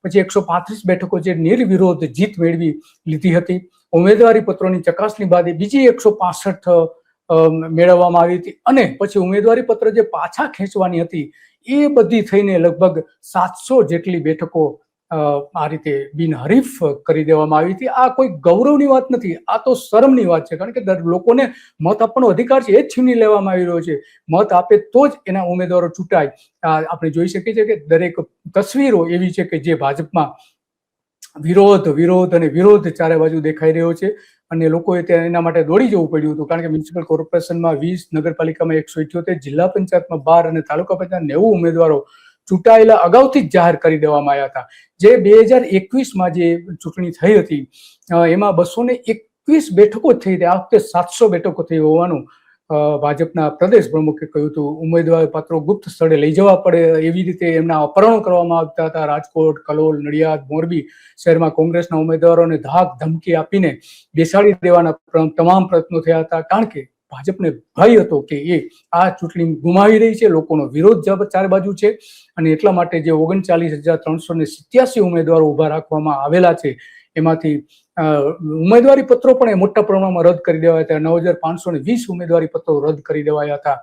પછી 135 બેઠકો જે નિર્વિરોધ જીત મેળવી લીધી હતી. ઉમેદવારી પત્રોની ચકાસણી બાદ બીજી 165 મેળવવામાં આવી હતી અને પછી ઉમેદવારી પત્ર જે પાછા ખેંચવાની હતી એ બધી થઈને લગભગ 700 જેટલી બેઠકો આ રીતે બિનહરીફ કરી દેવામાં આવી હતી. આ કોઈ ગૌરવની વાત નથી, આ તો શરમની વાત છે, કારણ કે લોકોને મત આપવાનો અધિકાર છે એ જ છીનવી લેવામાં આવી રહ્યો છે. મત આપે તો જ એના ઉમેદવારો ચૂંટાય. આપણે જોઈ શકીએ છીએ કે દરેક તસવીરો એવી છે કે જે ભાજપમાં વિરોધ અને વિરોધ ચારે બાજુ દેખાઈ રહ્યો છે અને લોકોએ ત્યાં એના માટે દોડી જવું પડ્યું હતું, કારણ કે મ્યુનિસિપલ કોર્પોરેશનમાં 20, નગરપાલિકામાં 178, જિલ્લા પંચાયતમાં 12 અને તાલુકા પંચાયત 90 ઉમેદવારો ચૂંટાયેલા અગાઉથી જ જાહેર કરી દેવામાં આવ્યા હતા. જે 2021માં જે ચૂંટણી થઈ હતી એમાં 221 બેઠકો થઈ હતી. આ વખતે 700 બેઠકો થઈ હોવાનું ભાજપના પ્રદેશ પ્રમુખે કહ્યું હતું. ઉમેદવાર પત્રો ગુપ્ત સ્થળે લઈ જવા પડે એવી રીતે એમના અપહરણ કરવામાં આવતા હતા. રાજકોટ, કલોલ, નડિયાદ, મોરબી શહેરમાં કોંગ્રેસના ઉમેદવારોને ધાક ધમકી આપીને બેસાડી દેવાના તમામ પ્રયત્નો થયા હતા, કારણ કે ભાજપને ભય હતો કે એ આ ચૂંટણી ગુમાવી રહી છે, લોકોનો વિરોધ ચારે બાજુ છે અને એટલા માટે જે 39,387 ઉમેદવારો ઉભા રાખવામાં આવેલા છે એમાંથી ઉમેદવારી પત્રો પણ એ મોટા પ્રમાણમાં રદ કરી દેવાયા હતા. 9,520 ઉમેદવારી પત્રો રદ કરી દેવાયા હતા.